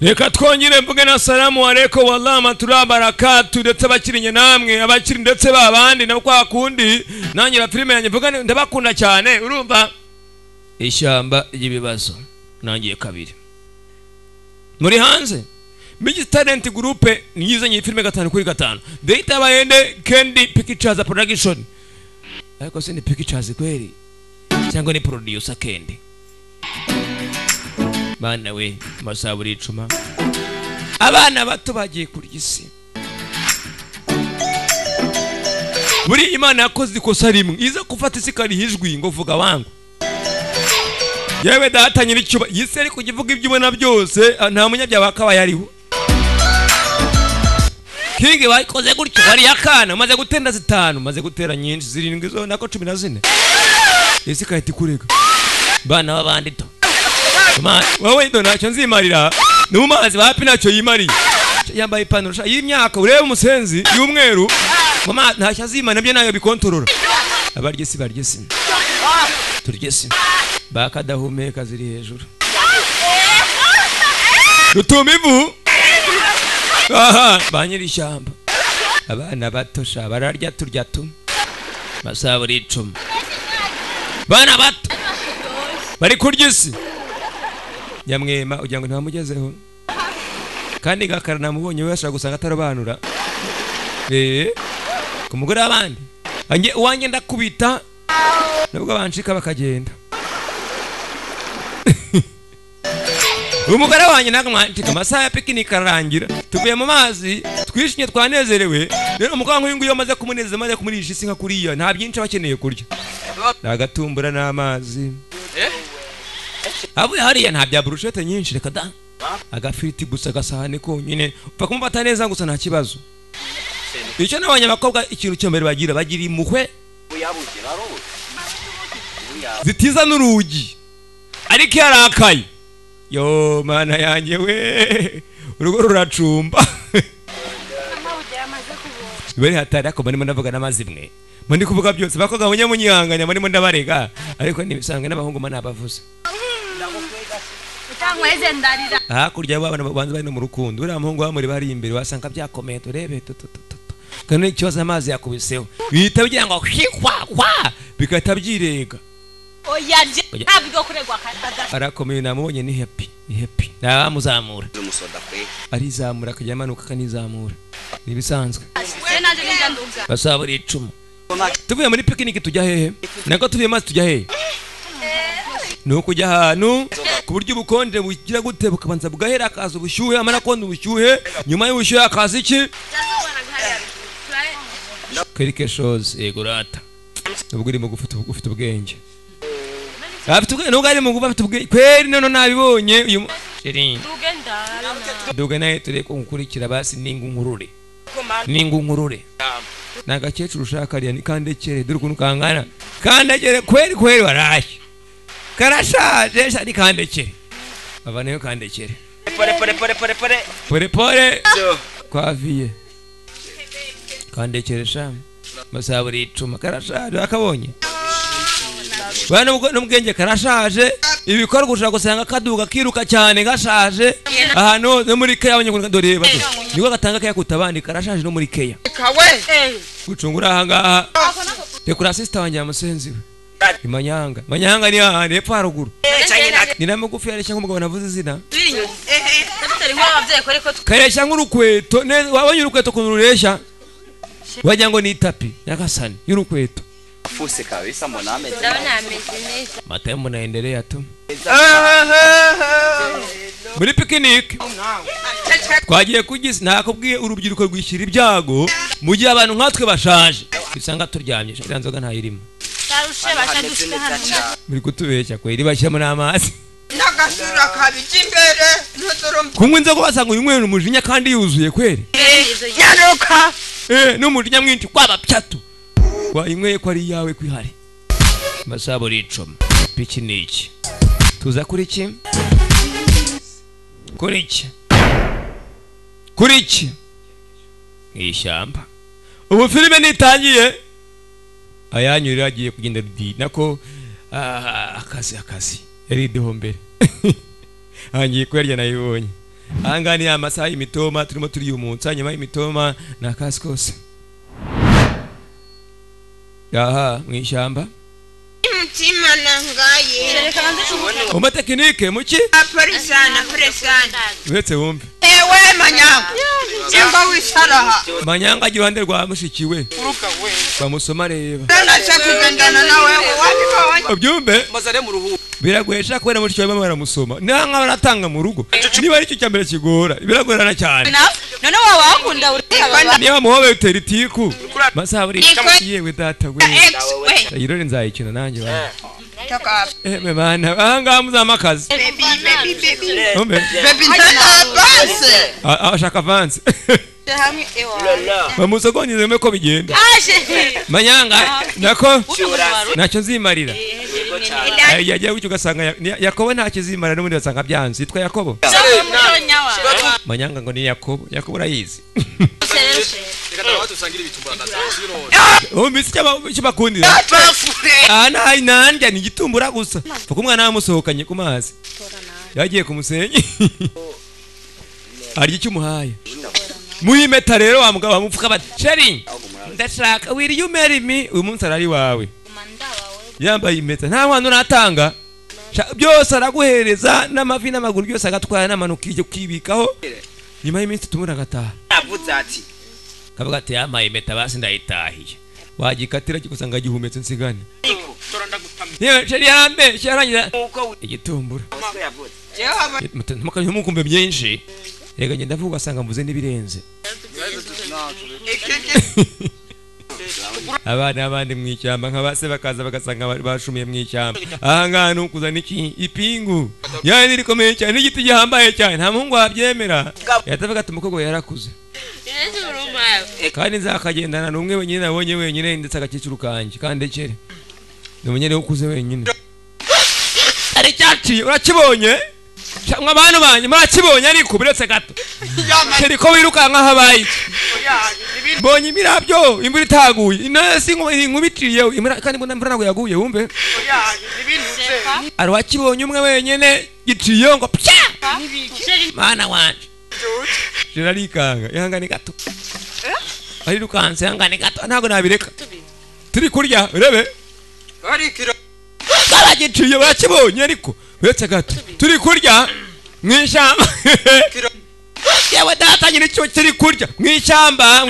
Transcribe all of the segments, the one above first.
reka twongere mvuge na salamu alaikum wallahi matura barakatu ndetse abakirinye namwe abakiri ndetse babandi na kwa kundi nangira filime yanjye mvuga ndabakunda cyane urumva ishyamba ry'ibibazo nangiye kabiri muri hanze Miji Talent Group niyizanye filime 5/5 Data bayende Candy Pictures Production ariko se ni Pictures kweli cyangwa ni producer Candy bana we masaburi icuma abana bato bagiye kurya isi buri Imana yakoze ikosa rimwe iza gufata isi kari hijwi ngo vuga wangu yewe datanye n'icyuba yise ari kugivuga ibyo ubona byose nta munyabya bakaba yariho Kingi bayikoze gutyo bari yakana maze gutenda 5 maze gutera nyinshi 7 zo nako 14 isi kahita kurega bana babandi to wowe ndo nacyo nzimarira n'umazi bapi nacyo yimariye yambaye ipantaro y'imyaka urebe umusenzi y'umweru mama ntacyo azima nabyo nayo bikontorora abarye si turye si bakadahumeka ziri hejuru rutumivu aha banyiri ishyamba abana batosha bararya turya tu masaburi icuma bana bato bari kurya isi nyamwema ugira ngo ntamugezeho kandi gakara namubonye we ashaka gusanga atarobanura ku mugore abandi wanjye ndakubita nubwo banshika bakagenda umugore wanjye nakamwanshika amasaha ya picnic arangira tuvuye mu mazi twishimye twanezerewe rero umugabo nk'uyu yamaze kumunezeza maze kumurisha isi nka kuriya nta byinshi bakeneye kurya nagatumbura n'amazi avuye hariya nta bya brushete nyinshi reka da agafiriti gusa gasahane konyine upfa kumufata neza gusa nta kibazo icyo nabonye abakobwa ikintu cyo mbere bagira impuhwe zitiza n'urugi ariko yarakaye yo mana yanjye we urugo ruracumba bari hatari ako barimo ndavuga n'amazimwe mundi kuvuga byose bakoga munyamunyihanganya barimo ndabarega ariko nibisanga n'abahungu manabavuze utankweze ndarira hakurya y'abana banze bari no mu rukundo uriya muhungu wa muri bari imbere wasanga byakomeye turebe kandi ikibazo amazi yakubiseho bihita bigira ngo kwa bigahita byirega oya ntabwo kuregwa arakomeye namubonye ni happy namuzamura arizamura akajya amanuka akanizamura nibisanzwe basaburi icuma tuvuye muri picnic tujya hehe nako tuvuye mazi tujya hehe no kujya ahantu ku buryo ubukonje bugira gute bukabanza bugahera akaza ubushyuhe amara konda ubushyuhe nyuma y'ubushyuhe akaza iki quelque chose egurata ubwo urimo ufite ubwenge afite ubwenge nubwo ari mu gufa afite ubwenge kweri none nabibonye uyu duge naye ture ko nkurikira basi ningu nkurure nagakecuru ushaka ariya ni kandekere dore ukuntu kangana kandekere kweri warashye karashaje shari kandekere abanayo kandekere pore kwa vie kandekere sham masaburi icuma karashaje akabonye bana n'ubwenge karashaje ibikorwa ushaka gusanga kaduga kiruka cyane gashaje ahantu no muri keya abanyarwanda dore bato niko gatanga keya kutabandi karashaje no muri keya gucungura ahangaha dekura sister wanjye amusenzi manyanga ni ahandi hepfo haruguru ni na mugufi yareshya nk'umugabo navuze izina kareshya nk'urukweto wabonye urukweto kuntu rureshya wagira ngo ni itapi nyagasani y'urukweto fuse kabisa mbona ameze neza matayo munaendelea tu muri picnic twagiye kugisa nakubwiye urubyiruko rwishyira ibyago mu gihe abantu nkatwe bashaje bisanga turyamye iranzoga ntayirimo tarushe bashadushwe hano muri kutubeshya kweri bashyiramo n'amazi nagasura kabijya imbere kunywa inzoga basanga uyu mwana umujinya kandi yuzuye kweri nyaruka n'umujinya mwinshi kwaba pyatu wayinyweye ko ari yawe kwihari masaburi icuma picnic tuza kuri iki ishyamba ubu filime nitangiye ayanyurira agiye kugenda nako akazi yari idiho mbere angiye kwerya nayibonye ahangani amasaha y'imitoma turimo turiyumutsa nyuma y'imitoma na kasikose yaha mwishyamba Mutima nangaye. umutekinike muki Apolisana. uretse wumve Ewe manyanga. Simba wisaraha. manyanga agira uruhande rwa mushikiwe bamusoma reba Nasa kugendana nawe wabibonye. ubyumve mazare mu ruhu biraguhesha kubera mushikiwe bamwe baramusoma nanga baratanga mu rugo niba ari cyo cyambere kigora biragorana cyane none wawe wakunda urikaba niba muhobe utera itiku masaha buri yewe data we ayirore nzayikina nanjye wa Taka. me bana ahanga muzamakazi Baby. umbe Baby ntanabase. ashaka avance hamwe ewa bamusogonyeze meko bigenda aje manyanga nako Urumva ntacyo nzimarira yagiye gucyo ugasanga Yakobo ntacyo zimarira n'ubundi basanga byanze yitwa Yakobo manyanga ngo ni Yakobo urayizi umbisi cy'abakundira nandya ni igitumbura gusa kuko umwana yamusohokanye ku mazi yagiye ku musenyi arya icyo umuhaye muhimeta rero wa mugabo bamupfuka bati sheri ndashaka will you marry me uyu munsi arari wawe yambaye impeta nta mwana uratanga byose araguhereza n'amavi n'amaguru byose agatwara n'amanuka ijyo kwibikaho nyuma y'iminsi tumura agataha yavuze ati kavuga ati yambaye impeta basi ndayitahiye wagikatira kikusanga gihumetse nsigane sheri yarambe sharangira igitumbura mukumbe byinshi rega ngenda vuga asanga mvuze nibirenze abana abandi mwishyamba nk'abase bakaza bagasanga bashumiye mwishyamba ahangana nukuzana iki ipingu yani rikomeye cyane n'igiti gihambaye cyane nta muhungu wabyemera yatavuga ati umukobwa yarakuze kandi nzakagendana n'umwe wenyine nabonye wenyine ndetse agakecuru kanjye kandekere nabonye rero ukuze wenyine ari cyaciye urakibonye cyangwa abantu banyu murakibonye ariko biretse gato keriko wirukanka habaye mbonye imirabyo imvura itaguye inasi nkubitiriye kandi mbona imvura ntabwo yaguye wumve ari wakibonye umwe wenyine giciye ngo pya mana wanje jirarikanga ihangane gato arirukanse ihangane gato ntabwo nabireka turi kurya urebe baragiciye barakibonye ariko biretse gato turi kurya mwishyamba yewe data nyine cyo kiri kurya mwishyamba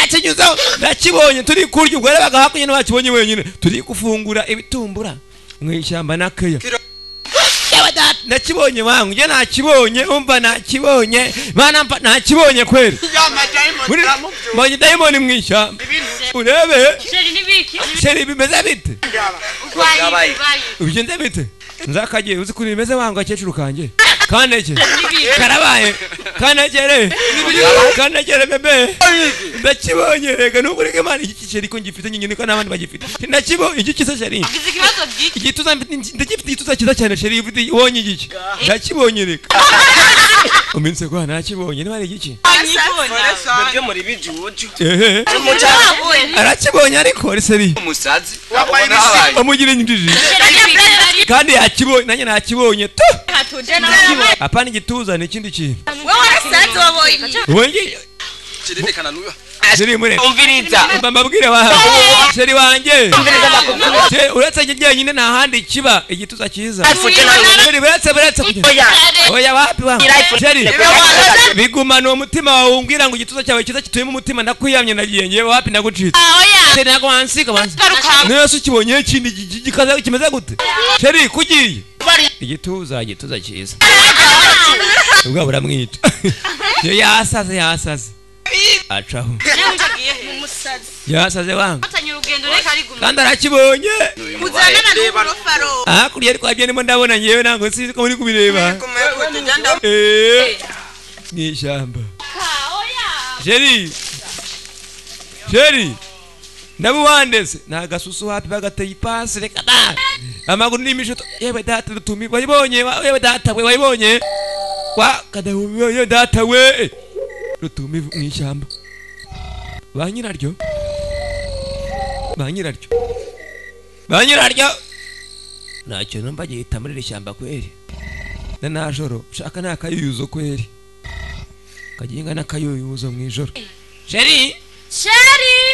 yakinyuzeho nakibonye turi kurya ubwo rero bagahakunye n'abakibonye wenyine turi gufungura ibitumbura mwishyamba nakeya yewe data nakibonye wangu njye nakibonye umva nakibonye bana nakibonye kweli mbonye dayimoni mwishyamba urebe sheri bimeze bite ubigenze bite nzakagiye uzi kuri bimeze wangu akecuru kanje kandeke karabaye kandekere bebe ndakibonye rega nuko rege mani iki sheri ko ngifite nyine ko nabandi bagifite ndakibonye iki kisa sheri igituza ndagifite igituza kiza cyane sheri ubonye iki ndakibonye reka uminse kwa nakibonye niba ari iki byo muri bijuju arakibonye ariko seri umusazi amugire nyinjiji kandi yakibonye nanjye nakibonye tu apana igituza ni ikindi kintu wowe kirerekana nuyo sheri mure umviriza mbabwire wa sheri wanjye uretse njyenyine nta handi kiba igituza cyiza sheri buretse oya wapi wa sheri bigumana uwo mutima wawe umbwira ngo igituza cyawe cyiza kituyemo umutima ndakwiyamye nagiye ngewe wapi ndagucitse sheri ntabwo wansika niyo se ukibonye ikindi gikaza kimeze gute sheri kugiye igituza cyiza ubwo buramwica yasaze acaho yasaze wangu kandi arakibonye hakurya ariko habyo ndimo ndabona ngewe ntabwo sinzi ko muri kubireba n'ishyamba sheri ndabuwandese nta gasusu hapi bagateye ipasi reka da amaguru n'imishuto yewe data rutumi wayibonye yewe data we wayibonye kwa kadahumi yewe data we rutumi mu ishyamba ba nyiraryo ntacyo numva gihita muri iri shyamba kweri na najoro shaka nakayuyuzo kweri kaginga nakayuyuzo mwijoro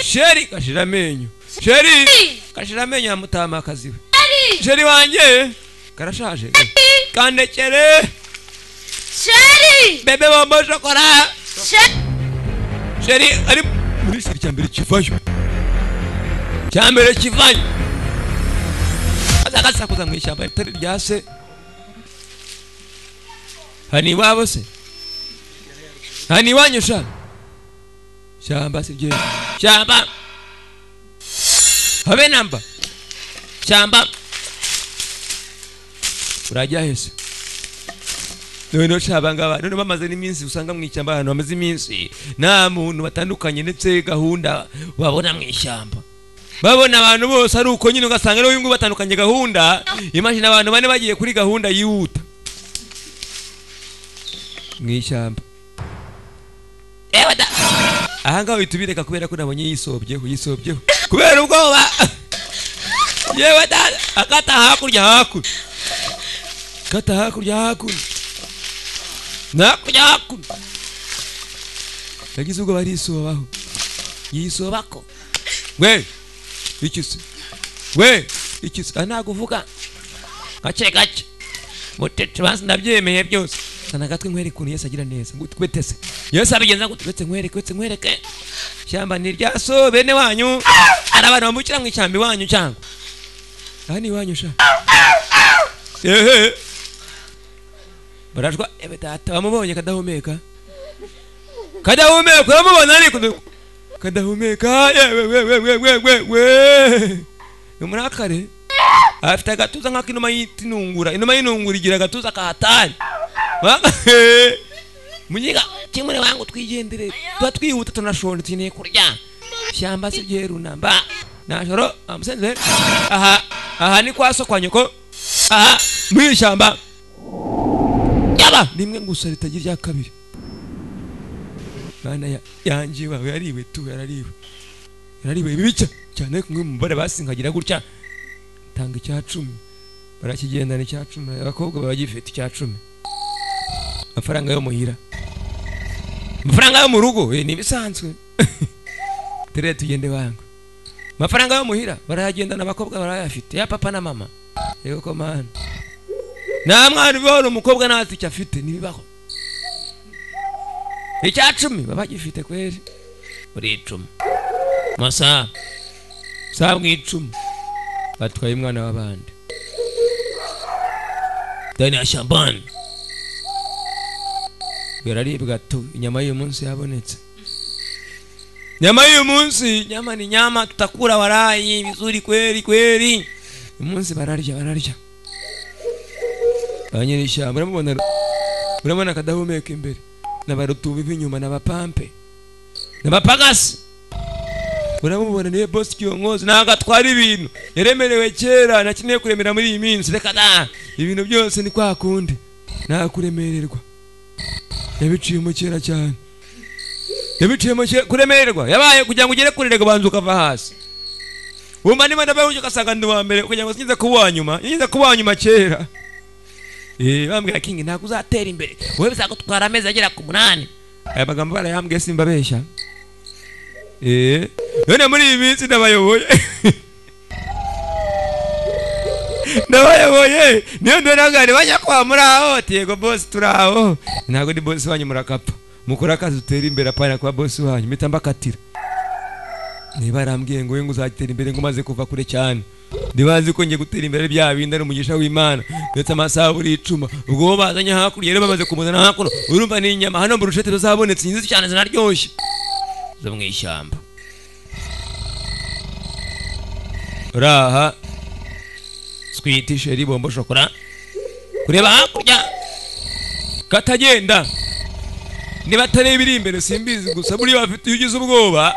sheri kashira amenyo sheri kashira amenyo amutama akaziwe sheri wanje karashaje kandekere sheri bebe bombo shokora sheri ari muri siri cyambere kivayo azagasakuza mu ishyamba itari ryase hani wabo se hani wanyusha shamba sije shamba habe namba shamba urajya hese none shamba ngaba none bamaze n'iminsi usanga mu ishyamba hano bamaze iminsi nta muntu batandukanye ndetse gahunda babona mu ishyamba babona abantu bose ari uko nyine ugasanga rero yungu batandukanye gahunda imagine abantu bane bagiye kuri gahunda yihuta mu ishyamba ahanga witubireka kubera ko nabonye yisobyeho kubera ubwoba yewe da akata hakurya yagize ubwo barisobaho yisobako we ikisi anakuvuga gake mutete basi ndabyemeye byose sana gatwe nkwere kuntu Yesu agira neza ngutwetese Yesu abigenza gutwetse nkwereke cyamba ni ryaso bene wanyu arabana bambukira mu icyambi wanyu cyangwa hani wanyu sha barajwa data bamubonye kadahumeka bamubona ariko kadahumeka we umurakare afite agatuza nk'akinuma y'inungura igira agatuza kahatari munyiga kimwe wangu twigendere tuba twihuta tunashonje tukeneye kurya shyamba se ryerunamba najoro amusenze aha ni kwaso kwa nyoko aha muri shyamba yaba rimwe gusa ritagira rya kabiri bana yanjye wawe yariwe yarariwe bibica cyane kumwe mu bare basingagira gutya tanga icya 10 barakigendana icya 10 abakobwa bagifite icya 10 amafaranga yo muhira amafaranga yo mu rugo ni bisanzwe tere tugende wangu amafaranga yo muhira barayagendana abakobwa barayafite ya papa na mama yego komana namwari boro umukobwa nazi icyo afite nibibaho icya 10 babagifite kweri uri 10 masa sabwi 10 batwaye umwana w'abandi dani ashambani biraribwa tu inyama y'uyu munsi yabonetse nyama ni nyama tutakura warayi vizuri kweli umunsi bararya abanyirisha muramubona kadahumeka imbere n'abarutubi b'inyuma n'abapampe n'abapagasi muramubona niwe boss Kiyongozi nagatwara ibintu yaremerewe kera nakineye kuremera muri iyi minsi reka da ibintu byose ni kwa kundi nakuremererwa yabiciye mu kera cyane kuremererwa yabaye kugira ngo ugere kurerega banzu ukava hasi wumva niba ndabaye ukasaga ndi wa mbere kugira ngo sinyize kuba nyuma kera bambwira King ntabwo uzatera imbere wowe bizagutwara amezi agera ku 8 aya magambo barayambwiye simba besha none muri iyi minsi ndabayoboye niyo ndonagane banyakwa muri aho tego boss turaho ntabwo ndi boss wanyu murakapa mukora akazi utera imbere apana kwa boss wanyu mitamba katira niba arambwiye ngo ngo uzatera imbere ngo maze kuva kure cyane ndibazi ko ngiye gutera imbere bya bindi ari umugisha w'Imana ndetse amasaha buri 10 ubwo bazanye hakurya rero bamaze kumuzana hakuno urumva ni inyama hano burushete bazabonetse nyizi cyane zinaryoshye zo mu ishyamba raha switishe ribombo shokora kureba hakurya katagenda niba tare biri imbere simbizi gusa muri bafite yugize ubwoba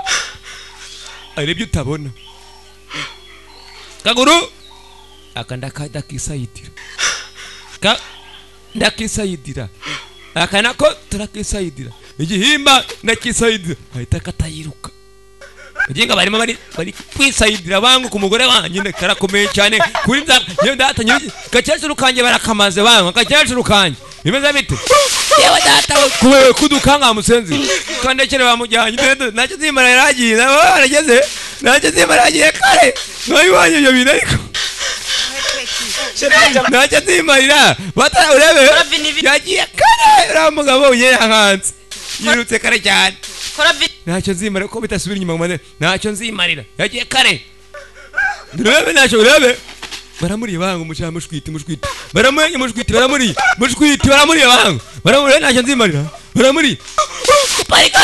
ari byo utabona kaguru akandakada kisayidira ndakisayidira akanako turakisayidira igihimba ndakisayidira ahita katayiruka Ujinga barimo bari kwisayidira bangu ku mugore wanyine karakomeye cyane kuri nyo data nyo gakecuru kanje barakamaze bangu gakecuru kanje bimeze bite yewe data kuwe kudukanga musenzi kandekere bamujyanye nacyo zimara yaragiye arageze nacyo zimara yagiye kare nayibanye ibyo bintu ariko nacyo zimarira batara urebe yagiye kare ramugabo yehanze yirutse kare cyane ntacyo nzimara ko bitasubira inyuma ngumane ntacyo nzimarira yagiye kare urebe ntacyo urebe baramuriye bangu mushaka mushwiti baramuyenye mushwiti baramuriye mushwiti baramuriye bangu baramuriye ntacyo nzimarira baramuriye parika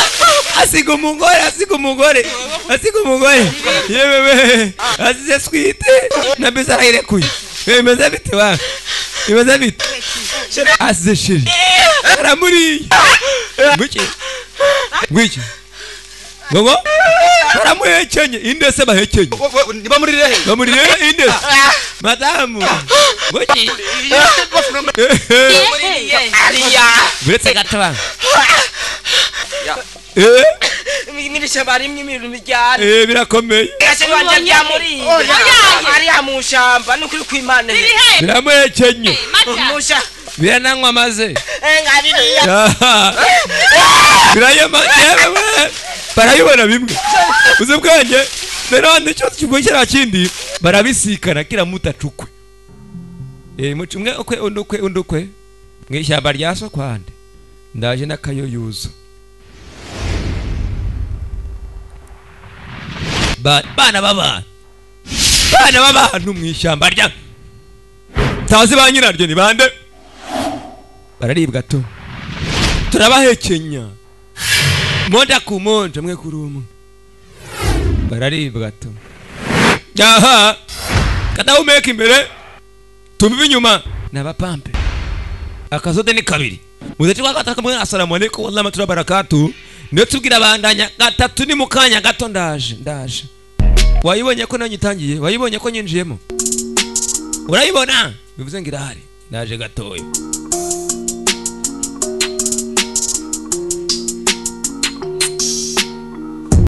asiga umugore yewe asize swite na bezara irekuye bimeze bite bangu bimeze bite asize shiri baramuriye Ngwiki Gogo baramuhekenye inde se bahekenye bamurire inde madamu Ngwiki Buretse gataba Imirisha barimwe ibintu bijyana birakomeye Gasebanje byamuri ari amushamba nukuri kwimana biramuhekenye musha birananywa maze ngabiriya birayema yewe barayibona bimwe uze bwanjye rero nicyo kigwekera kindi barabisikana kira mutacukwe mucumwe undukwe mwishyamba ryaso kwande ndaje nakayoyuzo bana b'abantu mwishyamba rya tazi ba nyiraryo ni bande bararibwa to turabahekenya monda ku monda mwe kuri umwe bararibwa to aha kadahumeka imbere tumva inyuma n'abapampe akazote ni kabiri muzeti kwa gataka mwe assalamu alaykum wallahi matura barakatu netubwira bandanya gatatu ni mukanya gato ndaje wayibonye ko nanyitangiye wayibonye ko nyinjiyemo urayibona bivuze ngira hari ndaje gatoyo